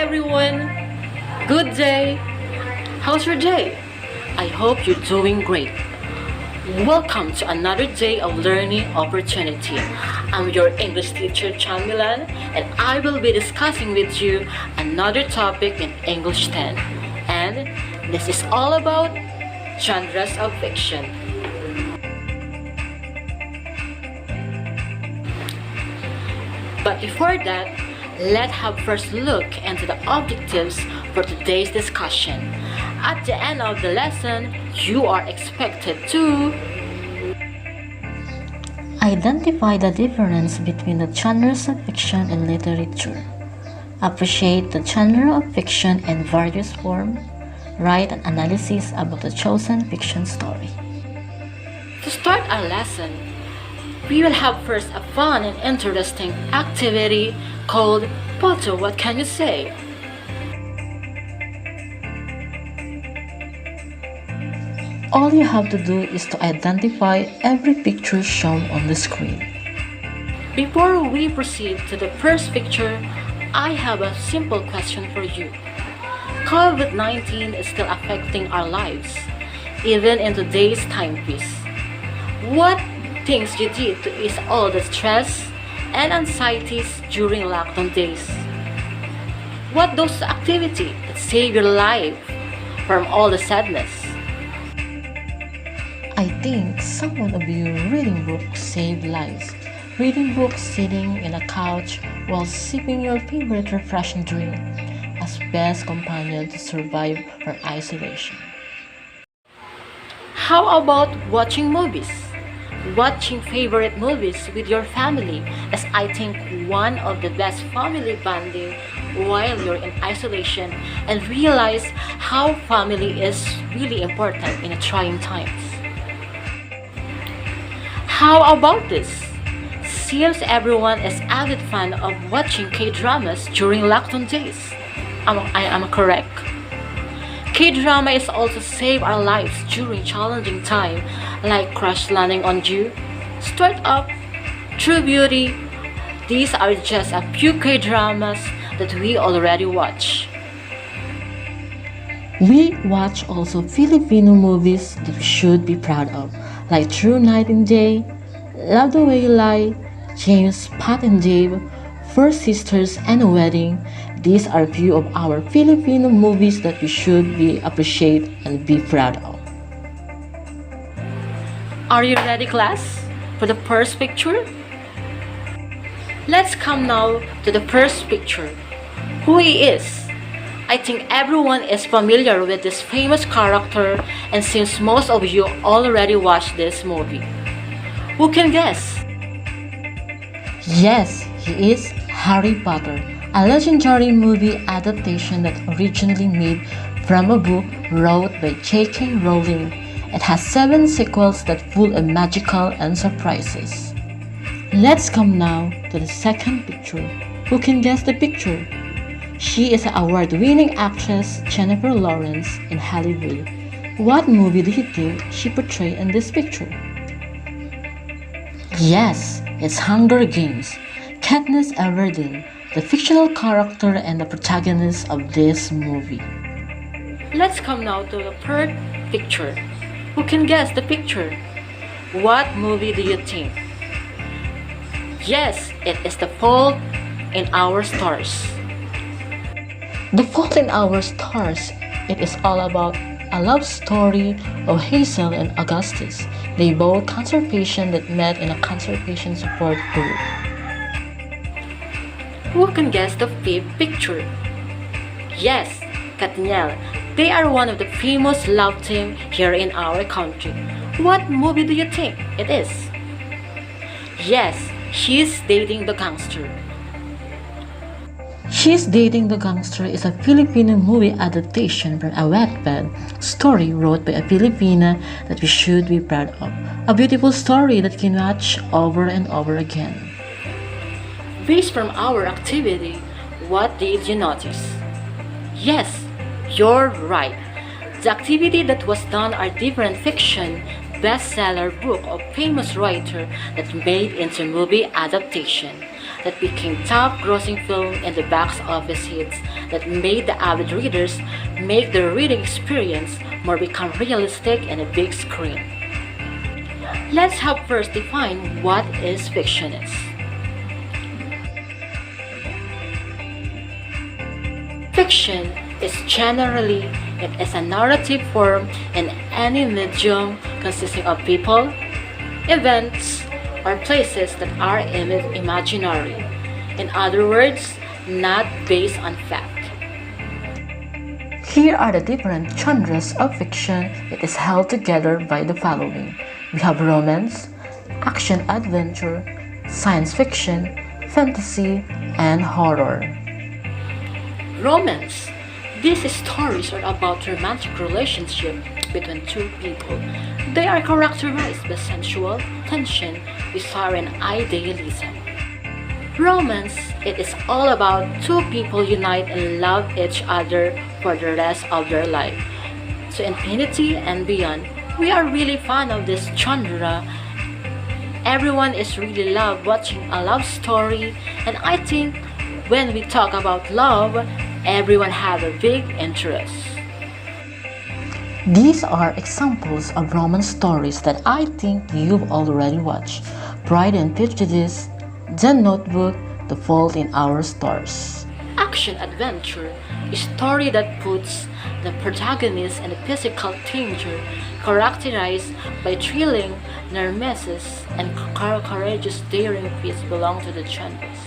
everyone. Good day. How's your day? I hope you're doing great. Welcome to another day of learning opportunity. I'm your English teacher, Millan, and I will be discussing with you another topic in English 10. And this is all about genres of fiction. But before that, let's have first look into the objectives for today's discussion. At the end of the lesson, you are expected to identify the difference between the genres of fiction and literature, appreciate the genre of fiction in various forms, write an analysis about the chosen fiction story. To start our lesson, we will have first a fun and interesting activity called Potter, What Can You Say? All you have to do is to identify every picture shown on the screen. Before we proceed to the first picture, I have a simple question for you. COVID-19 is still affecting our lives, even in today's timepiece. What things you did to ease all the stress and anxieties during lockdown days? What those activities that save your life from all the sadness? I think someone of you reading books save lives. Reading books sitting in a couch while sipping your favorite refreshing drink as best companion to survive her isolation. How about watching movies? Watching favorite movies with your family is, I think, one of the best family bonding while you're in isolation and realize how family is really important in a trying times. How about this? Seems everyone is avid fan of watching K-dramas during lockdown days. I am correct? K-drama is also save our lives during challenging time like Crash Landing on You, Start Up, True Beauty. These are just a few K-dramas that we already watch. We watch also Filipino movies that we should be proud of, like True Night and Day, Love the Way You Lie, James, Pat and Dave, Four Sisters and a Wedding. These are a few of our Filipino movies that we should be appreciate and be proud of. Are you ready, class, for the first picture? Let's come now to the first picture. Who he is? I think everyone is familiar with this famous character, and since most of you already watched this movie, who can guess? Yes, he is Harry Potter, a legendary movie adaptation that originally made from a book wrote by J.K. Rowling. It has 7 sequels that full of magical and surprises. Let's come now to the second picture. Who can guess the picture? She is an award-winning actress Jennifer Lawrence in Hollywood. What movie do you think she portrayed in this picture? Yes, it's Hunger Games. Katniss Everdeen, the fictional character and the protagonist of this movie. Let's come now to the third picture. Who can guess the picture? What movie do you think? Yes, it is The Fault in Our Stars. The Fault in Our Stars, it is all about a love story of Hazel and Augustus. They both cancer patients that met in a cancer patient support group. Who can guess the fifth picture? Yes, Katniel. They are one of the famous love team here in our country. What movie do you think it is? Yes, she's dating the gangster. She's Dating the Gangster is a Filipino movie adaptation from a Wattpad story wrote by a Filipina that we should be proud of. A beautiful story that can watch over and over again. Based from our activity, what did you notice? Yes, you're right. The activity that was done are different fiction bestseller book of famous writer that made into movie adaptation, that became top grossing film in the box office hits, that made the avid readers make their reading experience more become realistic in a big screen. Let's help first define what is fiction is. Fiction is generally it is a narrative form in any medium consisting of people, events, or places that are imaginary. In other words, not based on fact. Here are the different genres of fiction. It is held together by the following. We have romance, action-adventure, science fiction, fantasy, and horror. Romance. These stories are about romantic relationship between two people. They are characterized by sensual tension, desire, and idealism. Romance, it is all about two people unite and love each other for the rest of their life. To infinity and beyond. We are really fan of this genre. Everyone is really love watching a love story, and I think when we talk about love, everyone have a big interest. These are examples of romance stories that I think you've already watched. Pride and Prejudice, The Notebook, The Fault in Our Stars. Action adventure, a story that puts the protagonist in a physical danger, characterized by thrilling near-misses and courageous daring feats belong to the genres.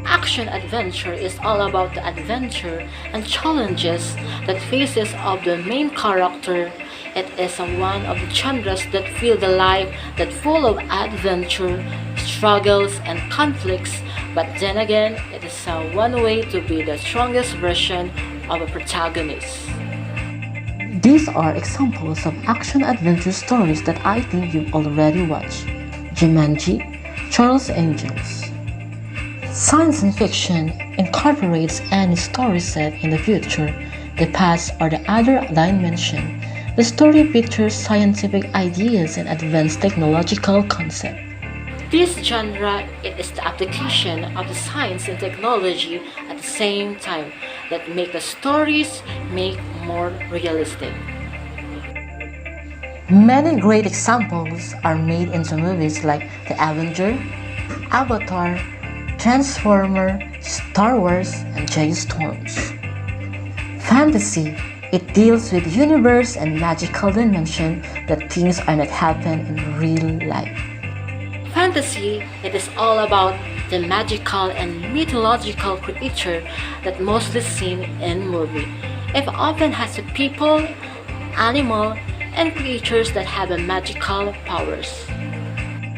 Action adventure is all about the adventure and challenges that faces of the main character. It is one of the genres that feel the life that full of adventure, struggles, and conflicts. But then again, it is one way to be the strongest version of a protagonist. These are examples of action-adventure stories that I think you've already watched. Jumanji, Charles Angels. Science and fiction incorporates any story set in the future, the past, or the other dimension. The story features scientific ideas and advanced technological concepts. This genre it is the application of the science and technology at the same time that make the stories make more realistic. Many great examples are made into movies like The Avenger, Avatar, Transformer, Star Wars, and J-Storms. Fantasy. It deals with universe and magical dimension that things are not happen in real life. Fantasy, it is all about the magical and mythological creature that mostly seen in movie. It often has a people, animal, and creatures that have a magical powers.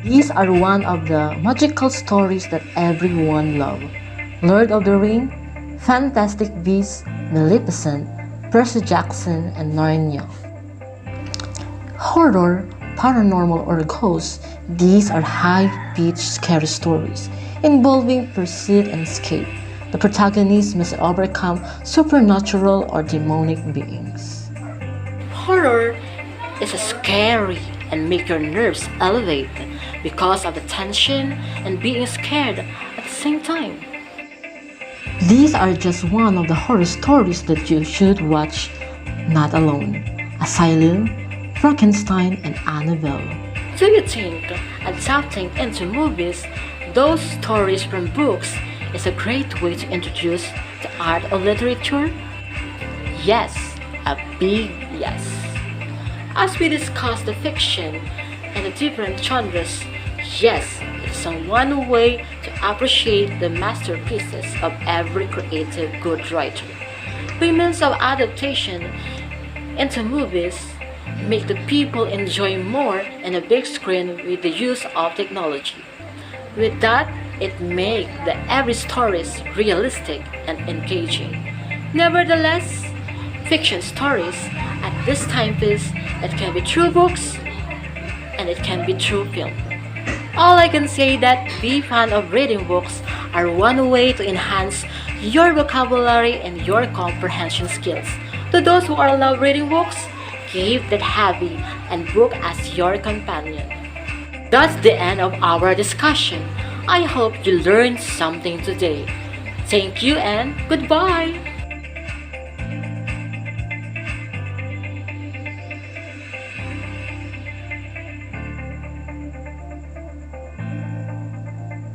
These are one of the magical stories that everyone loves. Lord of the Rings, Fantastic Beasts, Maleficent, Percy Jackson, and Narnia. Horror, paranormal, or ghosts, these are high-pitched scary stories involving pursuit and escape. The protagonist must overcome supernatural or demonic beings. Horror is scary and make your nerves elevate because of the tension and being scared at the same time. These are just one of the horror stories that you should watch not alone. Asylum, Frankenstein, and Annabelle. Do you think adapting into movies those stories from books is a great way to introduce the art of literature? Yes, a big yes. As we discuss the fiction and the different genres, yes, it's one way to appreciate the masterpieces of every creative good writer. By means of adaptation into movies, make the people enjoy more in a big screen with the use of technology. With that, it makes the every stories realistic and engaging. Nevertheless, fiction stories at this timepiece, it can be through books and it can be through film. All I can say that be fan of reading books are one way to enhance your vocabulary and your comprehension skills. To those who are love reading books, keep that hobby and book as your companion. That's the end of our discussion. I hope you learned something today. Thank you and goodbye!